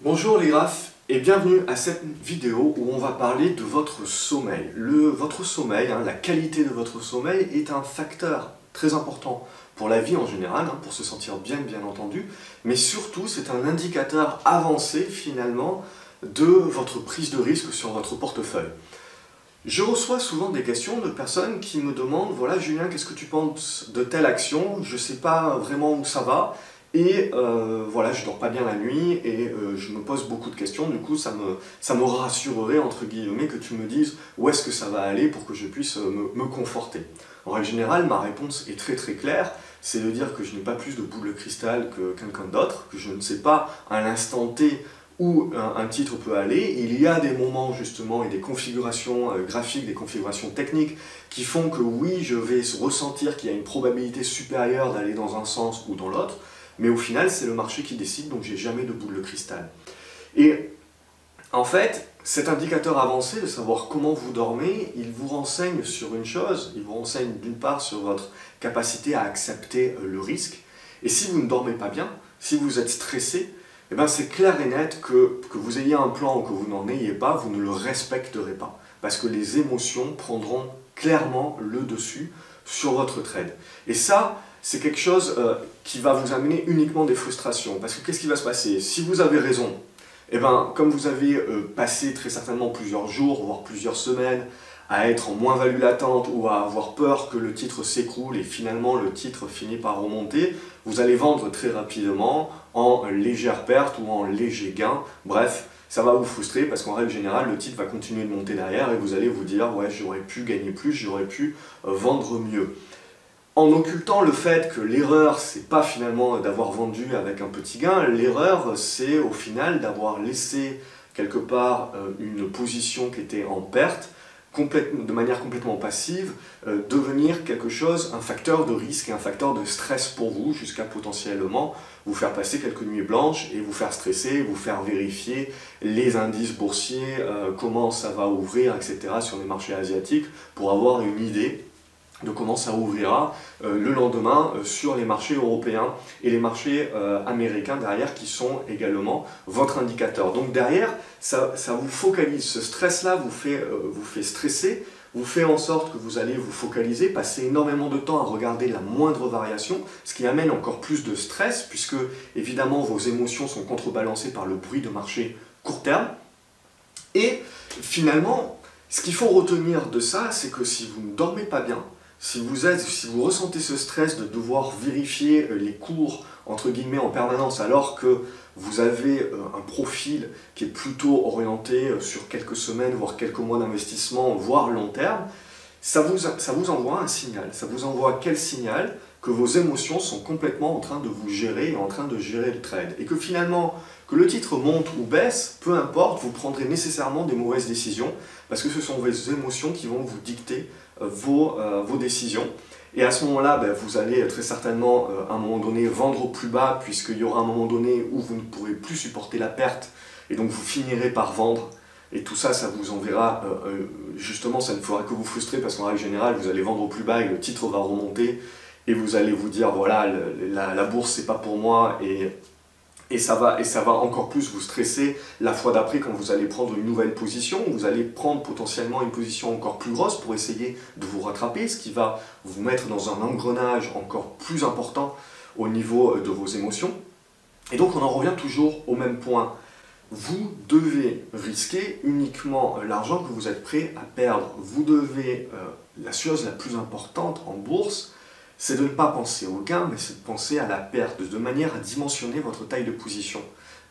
Bonjour les graphes et bienvenue à cette vidéo où on va parler de votre sommeil. Votre sommeil, la qualité de votre sommeil est un facteur très important pour la vie en général, pour se sentir bien entendu, mais surtout c'est un indicateur avancé finalement de votre prise de risque sur votre portefeuille. Je reçois souvent des questions de personnes qui me demandent « Voilà Julien, qu'est-ce que tu penses de telle action? Je ne sais pas vraiment où ça va. » Et voilà, je dors pas bien la nuit et je me pose beaucoup de questions. Du coup, ça me rassurerait, entre guillemets, que tu me dises où est-ce que ça va aller pour que je puisse me conforter. En règle générale, ma réponse est très claire. C'est de dire que je n'ai pas plus de boule de cristal que quelqu'un d'autre, que je ne sais pas à l'instant T où un titre peut aller. Il y a des moments justement et des configurations graphiques, des configurations techniques qui font que oui, je vais ressentir qu'il y a une probabilité supérieure d'aller dans un sens ou dans l'autre. Mais au final, c'est le marché qui décide, donc j'ai jamais de boule de cristal. Et en fait, cet indicateur avancé de savoir comment vous dormez, il vous renseigne sur une chose, il vous renseigne d'une part sur votre capacité à accepter le risque. Et si vous ne dormez pas bien, si vous êtes stressé, eh ben c'est clair et net que vous ayez un plan ou que vous n'en ayez pas, vous ne le respecterez pas. Parce que les émotions prendront clairement le dessus sur votre trade. Et ça, c'est quelque chose qui va vous amener uniquement des frustrations. Parce que qu'est-ce qui va se passer? Si vous avez raison, eh ben, comme vous avez passé très certainement plusieurs jours, voire plusieurs semaines, à être en moins-value latente ou à avoir peur que le titre s'écroule et finalement le titre finit par remonter, vous allez vendre très rapidement en légère perte ou en léger gain. Bref, ça va vous frustrer parce qu'en règle générale, le titre va continuer de monter derrière et vous allez vous dire « ouais, j'aurais pu gagner plus, j'aurais pu vendre mieux ». En occultant le fait que l'erreur, c'est pas finalement d'avoir vendu avec un petit gain, l'erreur, c'est au final d'avoir laissé quelque part une position qui était en perte, de manière complètement passive, devenir quelque chose, un facteur de risque et un facteur de stress pour vous, jusqu'à potentiellement vous faire passer quelques nuits blanches et vous faire stresser, vous faire vérifier les indices boursiers, comment ça va ouvrir, etc. sur les marchés asiatiques, pour avoir une idée de comment ça ouvrira le lendemain sur les marchés européens et les marchés américains derrière qui sont également votre indicateur. Donc derrière, ça vous focalise, ce stress-là vous fait stresser, vous fait en sorte que vous allez vous focaliser, passer énormément de temps à regarder la moindre variation, ce qui amène encore plus de stress puisque évidemment vos émotions sont contrebalancées par le bruit de marché court terme. Et finalement, ce qu'il faut retenir de ça, c'est que si vous ne dormez pas bien, si vous ressentez ce stress de devoir vérifier les cours entre guillemets en permanence alors que vous avez un profil qui est plutôt orienté sur quelques semaines, voire quelques mois d'investissement, voire long terme, ça vous envoie un signal. Ça vous envoie quel signal? Que vos émotions sont complètement en train de vous gérer et en train de gérer le trade. Et que finalement, que le titre monte ou baisse, peu importe, vous prendrez nécessairement des mauvaises décisions parce que ce sont vos émotions qui vont vous dicter vos décisions. Et à ce moment-là, vous allez très certainement à un moment donné vendre au plus bas puisqu'il y aura un moment donné où vous ne pourrez plus supporter la perte et donc vous finirez par vendre. Et tout ça, ça vous enverra, justement, ça ne fera que vous frustrer parce qu'en règle générale, vous allez vendre au plus bas et le titre va remonter. Et vous allez vous dire, voilà, la bourse, c'est pas pour moi, et ça va encore plus vous stresser la fois d'après quand vous allez prendre une nouvelle position, vous allez prendre potentiellement une position encore plus grosse pour essayer de vous rattraper, ce qui va vous mettre dans un engrenage encore plus important au niveau de vos émotions. Et donc on en revient toujours au même point. Vous devez risquer uniquement l'argent que vous êtes prêt à perdre. Vous devez, la chose la plus importante en bourse, c'est de ne pas penser au gain, mais c'est de penser à la perte, de manière à dimensionner votre taille de position,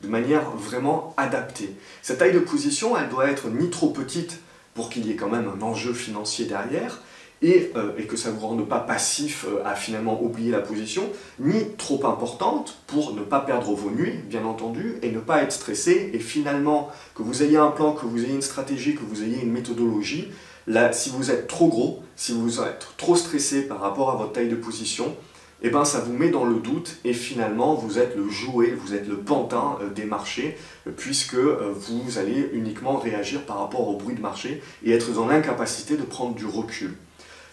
de manière vraiment adaptée. Cette taille de position, elle doit être ni trop petite pour qu'il y ait quand même un enjeu financier derrière, et que ça ne vous rende pas passif à finalement oublier la position, ni trop importante pour ne pas perdre vos nuits, bien entendu, et ne pas être stressé, et finalement que vous ayez un plan, que vous ayez une stratégie, que vous ayez une méthodologie. Là, si vous êtes trop gros, si vous êtes trop stressé par rapport à votre taille de position, eh ben, ça vous met dans le doute et finalement vous êtes le jouet, vous êtes le pantin des marchés puisque vous allez uniquement réagir par rapport au bruit de marché et être dans l'incapacité de prendre du recul.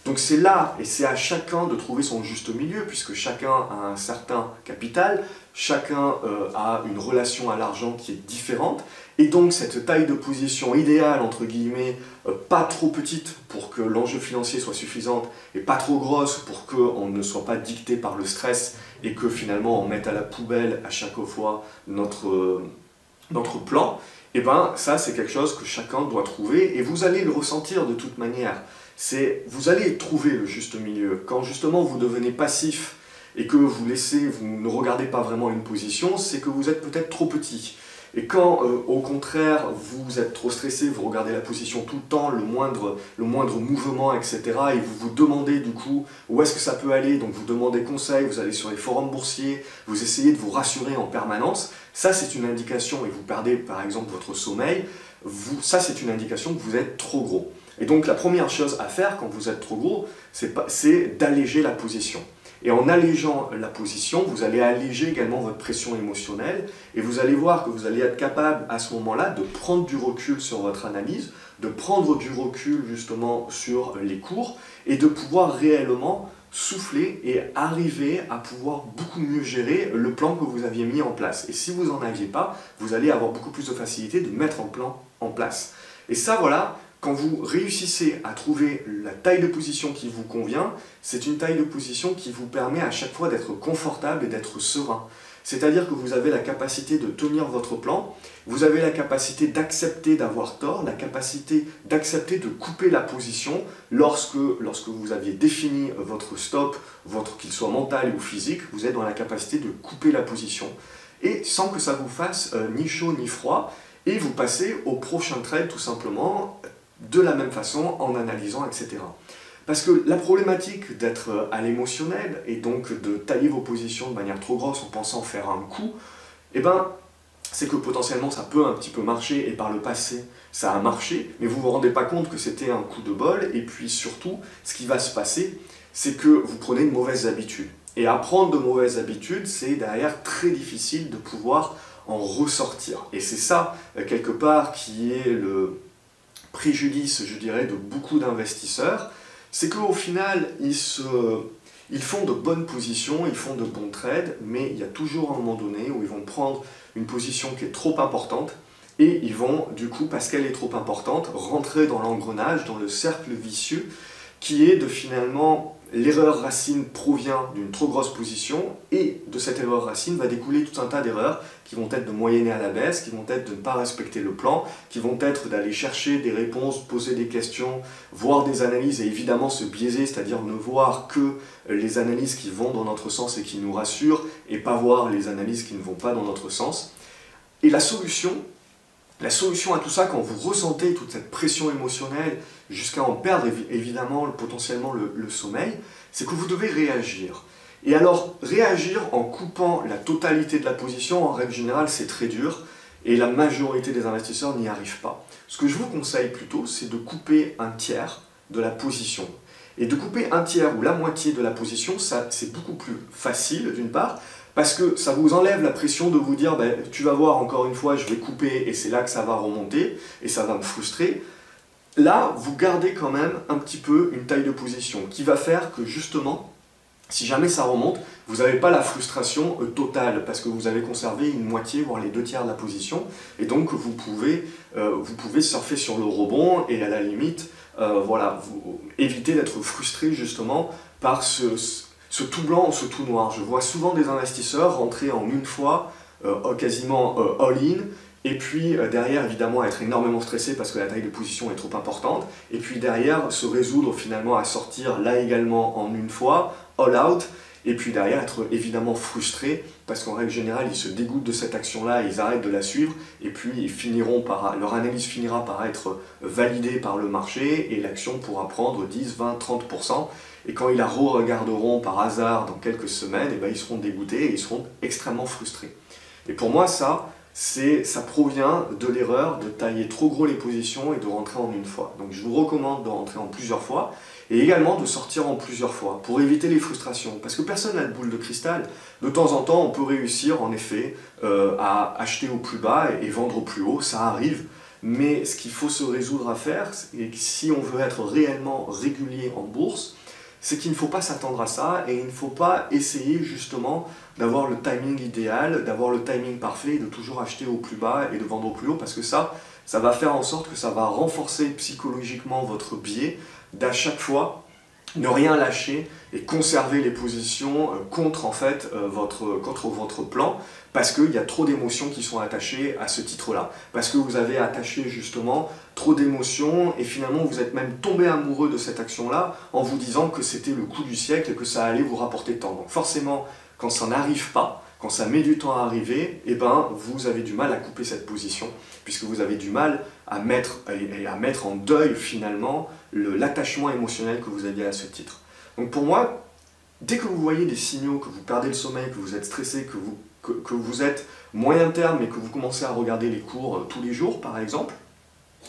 Donc c'est là, et c'est à chacun de trouver son juste milieu, puisque chacun a un certain capital, chacun a une relation à l'argent qui est différente, et donc cette taille de position idéale, entre guillemets, pas trop petite pour que l'enjeu financier soit suffisant, et pas trop grosse pour qu'on ne soit pas dicté par le stress, et que finalement on mette à la poubelle à chaque fois notre plan, et ben ça c'est quelque chose que chacun doit trouver, et vous allez le ressentir de toute manière. Vous allez trouver le juste milieu. Quand justement vous devenez passif et que vous ne regardez pas vraiment une position, c'est que vous êtes peut-être trop petit. Et quand au contraire vous êtes trop stressé, vous regardez la position tout le temps, le moindre mouvement, etc. et vous vous demandez du coup où est-ce que ça peut aller, donc vous demandez conseil, vous allez sur les forums boursiers, vous essayez de vous rassurer en permanence, ça c'est une indication, et vous perdez par exemple votre sommeil, ça c'est une indication que vous êtes trop gros. Et donc la première chose à faire quand vous êtes trop gros, c'est d'alléger la position. Et en allégeant la position, vous allez alléger également votre pression émotionnelle, et vous allez voir que vous allez être capable à ce moment-là de prendre du recul sur votre analyse, de prendre du recul justement sur les cours, et de pouvoir réellement souffler et arriver à pouvoir beaucoup mieux gérer le plan que vous aviez mis en place. Et si vous n'en aviez pas, vous allez avoir beaucoup plus de facilité de mettre un plan en place. Et ça, voilà, quand vous réussissez à trouver la taille de position qui vous convient, c'est une taille de position qui vous permet à chaque fois d'être confortable et d'être serein. C'est-à-dire que vous avez la capacité de tenir votre plan, vous avez la capacité d'accepter d'avoir tort, la capacité d'accepter de couper la position lorsque vous aviez défini votre stop, qu'il soit mental ou physique, vous êtes dans la capacité de couper la position. Et sans que ça vous fasse ni chaud ni froid, et vous passez au prochain trade tout simplement de la même façon en analysant, etc. Parce que la problématique d'être à l'émotionnel et donc de tailler vos positions de manière trop grosse en pensant faire un coup, eh ben, c'est que potentiellement ça peut un petit peu marcher, et par le passé ça a marché, mais vous ne vous rendez pas compte que c'était un coup de bol, et puis surtout, ce qui va se passer, c'est que vous prenez de mauvaises habitudes. Et apprendre de mauvaises habitudes, c'est derrière très difficile de pouvoir en ressortir. Et c'est ça, quelque part, qui est le préjudice, je dirais, de beaucoup d'investisseurs, c'est qu'au final, ils font de bonnes positions, ils font de bons trades, mais il y a toujours un moment donné où ils vont prendre une position qui est trop importante, et ils vont, du coup, parce qu'elle est trop importante, rentrer dans l'engrenage, dans le cercle vicieux, qui est de finalement, l'erreur racine provient d'une trop grosse position, et de cette erreur racine va découler tout un tas d'erreurs qui vont être de moyenner à la baisse, qui vont être de ne pas respecter le plan, qui vont être d'aller chercher des réponses, poser des questions, voir des analyses et évidemment se biaiser, c'est-à-dire ne voir que les analyses qui vont dans notre sens et qui nous rassurent, et pas voir les analyses qui ne vont pas dans notre sens. Et la solution à tout ça, quand vous ressentez toute cette pression émotionnelle jusqu'à en perdre évidemment potentiellement le sommeil, c'est que vous devez réagir. Et alors, réagir en coupant la totalité de la position, en règle générale, c'est très dur, et la majorité des investisseurs n'y arrivent pas. Ce que je vous conseille plutôt, c'est de couper un tiers de la position. Et de couper un tiers ou la moitié de la position, c'est beaucoup plus facile, d'une part, parce que ça vous enlève la pression de vous dire ben, tu vas voir, encore une fois, je vais couper et c'est là que ça va remonter et ça va me frustrer. Là, vous gardez quand même un petit peu une taille de position qui va faire que justement, si jamais ça remonte, vous n'avez pas la frustration totale parce que vous avez conservé une moitié, voire les 2 tiers de la position, et donc vous pouvez surfer sur le rebond et à la limite, voilà, éviter d'être frustré justement par ce tout blanc ou ce tout noir. Je vois souvent des investisseurs rentrer en une fois, quasiment all-in, et puis derrière évidemment être énormément stressé parce que la taille de position est trop importante, et puis derrière se résoudre finalement à sortir là également en une fois, all-out, et puis derrière être évidemment frustré parce qu'en règle générale ils se dégoûtent de cette action-là, ils arrêtent de la suivre, et puis leur analyse finira par être validée par le marché et l'action pourra prendre 10, 20, 30%. Et quand ils la re-regarderont par hasard dans quelques semaines, eh ben, ils seront dégoûtés et ils seront extrêmement frustrés. Et pour moi, ça provient de l'erreur de tailler trop gros les positions et de rentrer en une fois. Donc je vous recommande de rentrer en plusieurs fois et également de sortir en plusieurs fois pour éviter les frustrations. Parce que personne n'a de boule de cristal. De temps en temps, on peut réussir en effet à acheter au plus bas et vendre au plus haut, ça arrive. mais ce qu'il faut se résoudre à faire, et si on veut être réellement régulier en bourse, c'est qu'il ne faut pas s'attendre à ça et il ne faut pas essayer justement d'avoir le timing idéal, d'avoir le timing parfait, de toujours acheter au plus bas et de vendre au plus haut, parce que ça va faire en sorte que ça va renforcer psychologiquement votre biais d'à chaque fois ne rien lâcher et conserver les positions contre en fait contre votre plan, parce qu'il y a trop d'émotions qui sont attachées à ce titre-là, parce que vous avez attaché justement trop d'émotions et finalement vous êtes même tombé amoureux de cette action-là en vous disant que c'était le coup du siècle et que ça allait vous rapporter tant. Donc forcément, quand ça n'arrive pas, quand ça met du temps à arriver, eh ben, vous avez du mal à couper cette position, puisque vous avez du mal à mettre en deuil finalement l'attachement émotionnel que vous aviez à ce titre. Donc pour moi, dès que vous voyez des signaux, que vous perdez le sommeil, que vous êtes stressé, que vous êtes moyen terme et que vous commencez à regarder les cours tous les jours par exemple,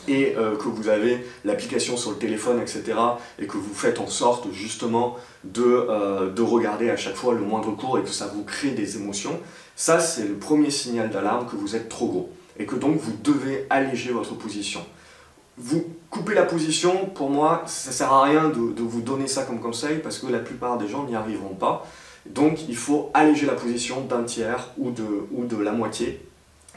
et que vous avez l'application sur le téléphone, etc., et que vous faites en sorte justement de regarder à chaque fois le moindre cours et que ça vous crée des émotions, ça c'est le premier signal d'alarme que vous êtes trop gros et que donc vous devez alléger votre position. Vous coupez la position, pour moi, ça ne sert à rien de vous donner ça comme conseil parce que la plupart des gens n'y arriveront pas. Donc il faut alléger la position d'un tiers ou de la moitié.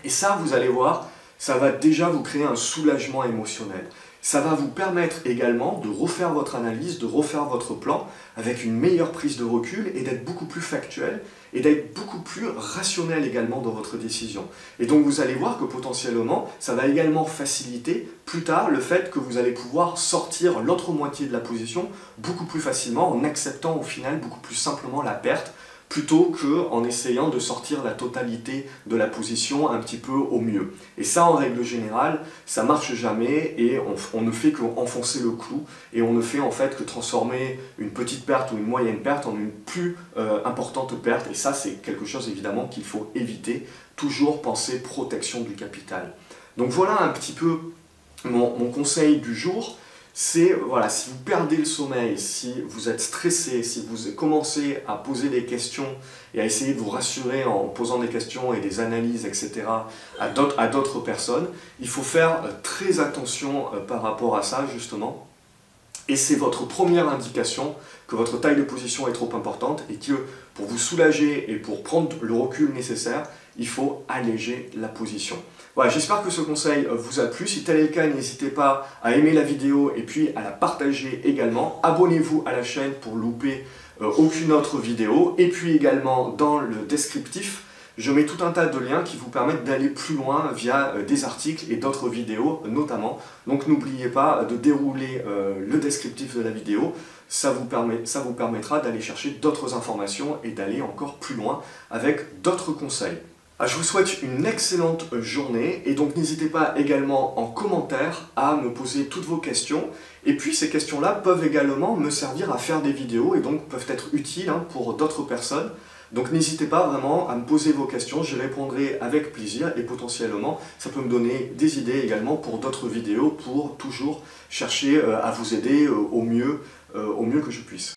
Et ça, vous allez voir, ça va déjà vous créer un soulagement émotionnel. Ça va vous permettre également de refaire votre analyse, de refaire votre plan avec une meilleure prise de recul et d'être beaucoup plus factuel et d'être beaucoup plus rationnel également dans votre décision. Et donc vous allez voir que potentiellement, ça va également faciliter plus tard le fait que vous allez pouvoir sortir l'autre moitié de la position beaucoup plus facilement en acceptant au final beaucoup plus simplement la perte plutôt qu'en essayant de sortir la totalité de la position un petit peu au mieux. Et ça, en règle générale, ça marche jamais et on ne fait qu'enfoncer le clou et on ne fait en fait que transformer une petite perte ou une moyenne perte en une plus importante perte. Et ça, c'est quelque chose évidemment qu'il faut éviter. Toujours penser protection du capital. Donc voilà un petit peu mon conseil du jour. C'est, voilà, si vous perdez le sommeil, si vous êtes stressé, si vous commencez à poser des questions et à essayer de vous rassurer en posant des questions et des analyses, etc., à d'autres personnes, il faut faire très attention par rapport à ça, justement. Et c'est votre première indication que votre taille de position est trop importante et que pour vous soulager et pour prendre le recul nécessaire, il faut alléger la position. Voilà, j'espère que ce conseil vous a plu. Si tel est le cas, n'hésitez pas à aimer la vidéo et puis à la partager également. Abonnez-vous à la chaîne pour louper aucune autre vidéo. Et puis également dans le descriptif, je mets tout un tas de liens qui vous permettent d'aller plus loin via des articles et d'autres vidéos notamment. Donc n'oubliez pas de dérouler le descriptif de la vidéo. Ça vous permettra d'aller chercher d'autres informations et d'aller encore plus loin avec d'autres conseils. Je vous souhaite une excellente journée et donc n'hésitez pas également en commentaire à me poser toutes vos questions et puis ces questions-là peuvent également me servir à faire des vidéos et donc peuvent être utiles pour d'autres personnes. Donc n'hésitez pas vraiment à me poser vos questions, j'y répondrai avec plaisir et potentiellement ça peut me donner des idées également pour d'autres vidéos pour toujours chercher à vous aider au mieux que je puisse.